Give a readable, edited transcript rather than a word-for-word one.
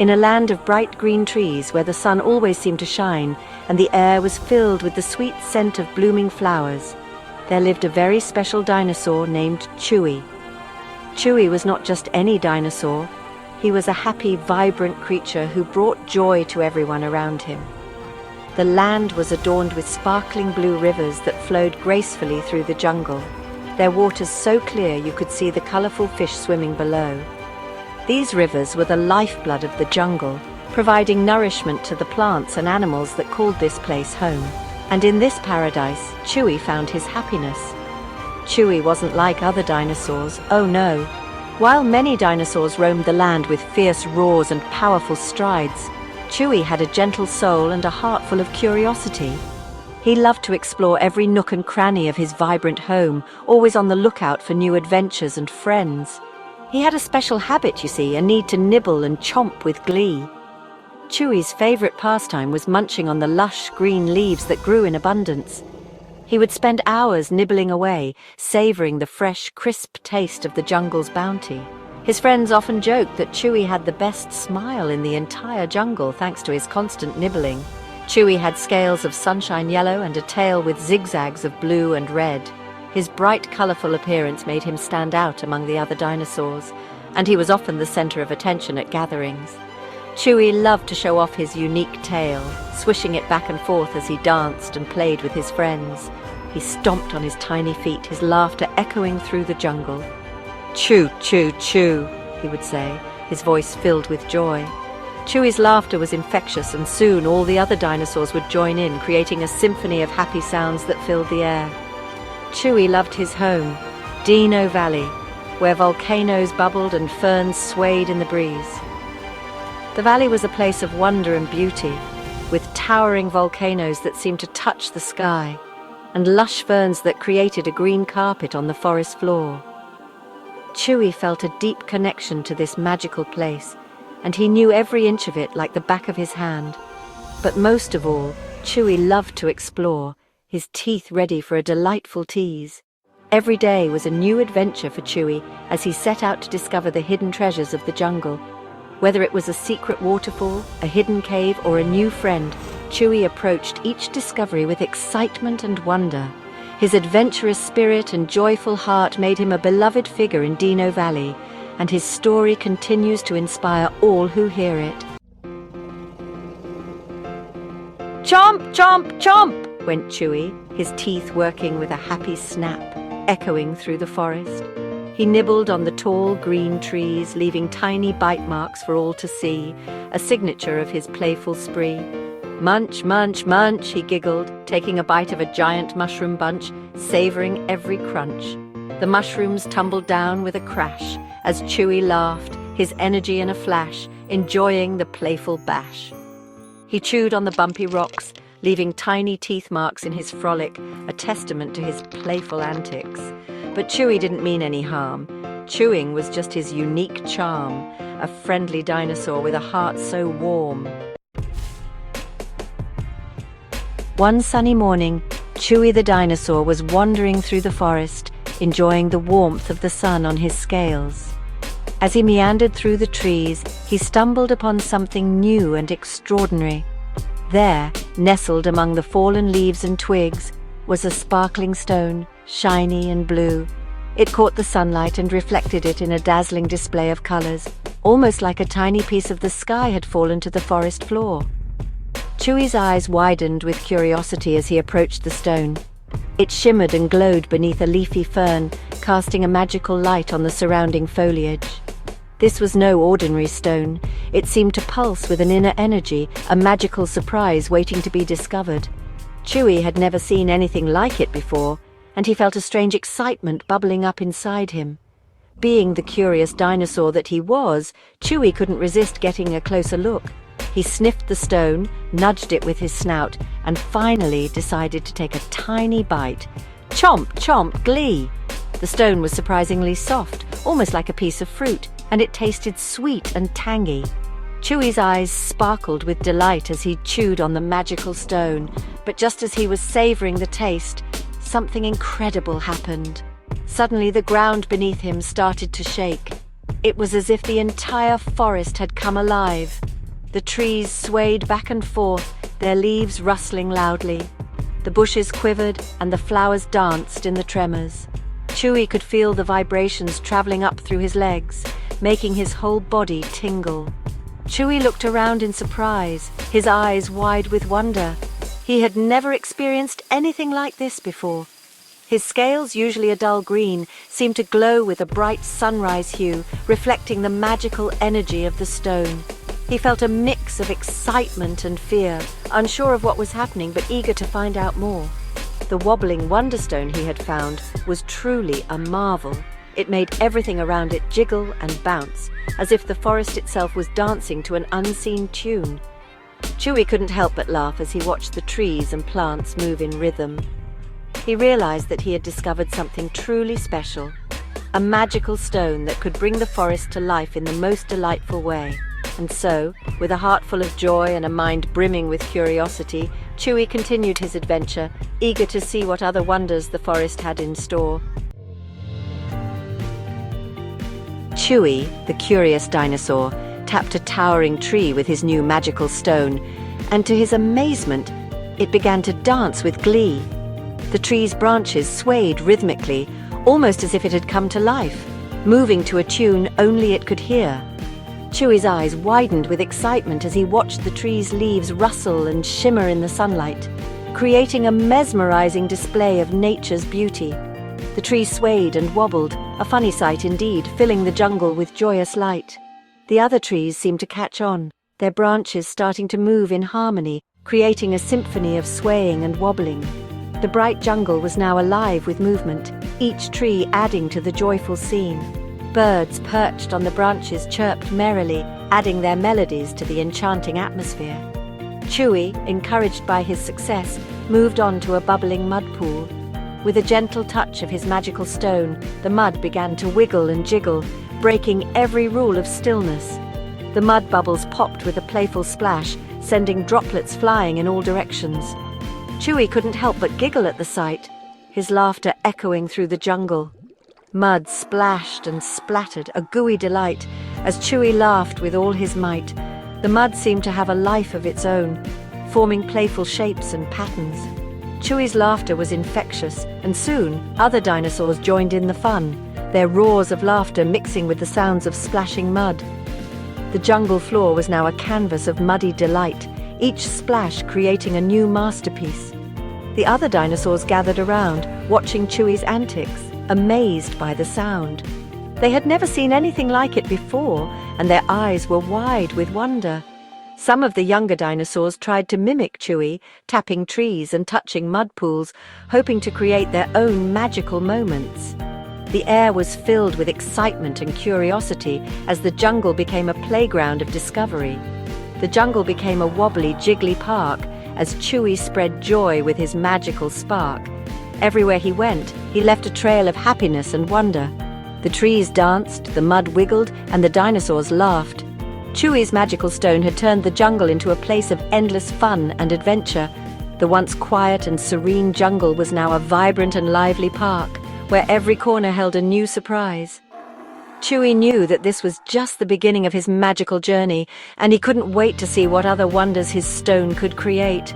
In a land of bright green trees where the sun always seemed to shine and the air was filled with the sweet scent of blooming flowers, there lived a very special dinosaur named Chewy. Chewy was not just any dinosaur. He was a happy, vibrant creature who brought joy to everyone around him. The land was adorned with sparkling blue rivers that flowed gracefully through the jungle, their waters so clear you could see the colorful fish swimming below. These rivers were the lifeblood of the jungle, providing nourishment to the plants and animals that called this place home. And in this paradise, Chewy found his happiness. Chewy wasn't like other dinosaurs, oh no. While many dinosaurs roamed the land with fierce roars and powerful strides, Chewy had a gentle soul and a heart full of curiosity. He loved to explore every nook and cranny of his vibrant home, always on the lookout for new adventures and friends. He had a special habit, you see, a need to nibble and chomp with glee. Chewy's favorite pastime was munching on the lush green leaves that grew in abundance. He would spend hours nibbling away, savoring the fresh, crisp taste of the jungle's bounty. His friends often joked that Chewy had the best smile in the entire jungle thanks to his constant nibbling. Chewy had scales of sunshine yellow and a tail with zigzags of blue and red. His bright, colorful appearance made him stand out among the other dinosaurs, and he was often the center of attention at gatherings. Chewy loved to show off his unique tail, swishing it back and forth as he danced and played with his friends. He stomped on his tiny feet, his laughter echoing through the jungle. "Chew, chew, chew," he would say, his voice filled with joy. Chewy's laughter was infectious, and soon all the other dinosaurs would join in, creating a symphony of happy sounds that filled the air. Chewy loved his home, Dino Valley, where volcanoes bubbled and ferns swayed in the breeze. The valley was a place of wonder and beauty, with towering volcanoes that seemed to touch the sky, and lush ferns that created a green carpet on the forest floor. Chewy felt a deep connection to this magical place, and he knew every inch of it like the back of his hand. But most of all, Chewy loved to explore, his teeth ready for a delightful tease. Every day was a new adventure for Chewy as he set out to discover the hidden treasures of the jungle. Whether it was a secret waterfall, a hidden cave, or a new friend, Chewy approached each discovery with excitement and wonder. His adventurous spirit and joyful heart made him a beloved figure in Dino Valley, and his story continues to inspire all who hear it. "Chomp, chomp, chomp!" went Chewy, his teeth working with a happy snap, echoing through the forest. He nibbled on the tall green trees, leaving tiny bite marks for all to see, a signature of his playful spree. "Munch, munch, munch," he giggled, taking a bite of a giant mushroom bunch, savoring every crunch. The mushrooms tumbled down with a crash as Chewy laughed, his energy in a flash, enjoying the playful bash. He chewed on the bumpy rocks, leaving tiny teeth marks in his frolic, a testament to his playful antics. But Chewy didn't mean any harm. Chewing was just his unique charm, a friendly dinosaur with a heart so warm. One sunny morning, Chewy the dinosaur was wandering through the forest, enjoying the warmth of the sun on his scales. As he meandered through the trees, he stumbled upon something new and extraordinary. There, nestled among the fallen leaves and twigs, was a sparkling stone, shiny and blue. It caught the sunlight and reflected it in a dazzling display of colors, almost like a tiny piece of the sky had fallen to the forest floor. Chewy's eyes widened with curiosity as he approached the stone. It shimmered and glowed beneath a leafy fern, casting a magical light on the surrounding foliage. This was no ordinary stone. It seemed to pulse with an inner energy, a magical surprise waiting to be discovered. Chewy had never seen anything like it before, and he felt a strange excitement bubbling up inside him. Being the curious dinosaur that he was, Chewy couldn't resist getting a closer look. He sniffed the stone, nudged it with his snout, and finally decided to take a tiny bite. Chomp, chomp, glee! The stone was surprisingly soft, almost like a piece of fruit, and it tasted sweet and tangy. Chewy's eyes sparkled with delight as he chewed on the magical stone, but just as he was savoring the taste, something incredible happened. Suddenly the ground beneath him started to shake. It was as if the entire forest had come alive. The trees swayed back and forth, their leaves rustling loudly. The bushes quivered and the flowers danced in the tremors. Chewy could feel the vibrations traveling up through his legs, making his whole body tingle. Chewy looked around in surprise, his eyes wide with wonder. He had never experienced anything like this before. His scales, usually a dull green, seemed to glow with a bright sunrise hue, reflecting the magical energy of the stone. He felt a mix of excitement and fear, unsure of what was happening but eager to find out more. The wobbling wonderstone he had found was truly a marvel. It made everything around it jiggle and bounce, as if the forest itself was dancing to an unseen tune. Chewy couldn't help but laugh as he watched the trees and plants move in rhythm. He realized that he had discovered something truly special, a magical stone that could bring the forest to life in the most delightful way. And so, with a heart full of joy and a mind brimming with curiosity, Chewy continued his adventure, eager to see what other wonders the forest had in store. Chewy, the curious dinosaur, tapped a towering tree with his new magical stone, and to his amazement, it began to dance with glee. The tree's branches swayed rhythmically, almost as if it had come to life, moving to a tune only it could hear. Chewy's eyes widened with excitement as he watched the tree's leaves rustle and shimmer in the sunlight, creating a mesmerizing display of nature's beauty. The tree swayed and wobbled, a funny sight indeed, filling the jungle with joyous light. The other trees seemed to catch on, their branches starting to move in harmony, creating a symphony of swaying and wobbling. The bright jungle was now alive with movement, each tree adding to the joyful scene. Birds perched on the branches chirped merrily, adding their melodies to the enchanting atmosphere. Chewy, encouraged by his success, moved on to a bubbling mud pool. With a gentle touch of his magical stone, the mud began to wiggle and jiggle, breaking every rule of stillness. The mud bubbles popped with a playful splash, sending droplets flying in all directions. Chewy couldn't help but giggle at the sight, his laughter echoing through the jungle. Mud splashed and splattered, a gooey delight, as Chewy laughed with all his might. The mud seemed to have a life of its own, forming playful shapes and patterns. Chewy's laughter was infectious, and soon other dinosaurs joined in the fun, their roars of laughter mixing with the sounds of splashing mud. The jungle floor was now a canvas of muddy delight, each splash creating a new masterpiece. The other dinosaurs gathered around, watching Chewy's antics, amazed by the sound. They had never seen anything like it before, and their eyes were wide with wonder. Some of the younger dinosaurs tried to mimic Chewy, tapping trees and touching mud pools, hoping to create their own magical moments. The air was filled with excitement and curiosity as the jungle became a playground of discovery. The jungle became a wobbly, jiggly park as Chewy spread joy with his magical spark. Everywhere he went, he left a trail of happiness and wonder. The trees danced, the mud wiggled, and the dinosaurs laughed. Chewy's magical stone had turned the jungle into a place of endless fun and adventure. The once quiet and serene jungle was now a vibrant and lively park, where every corner held a new surprise. Chewy knew that this was just the beginning of his magical journey, and he couldn't wait to see what other wonders his stone could create.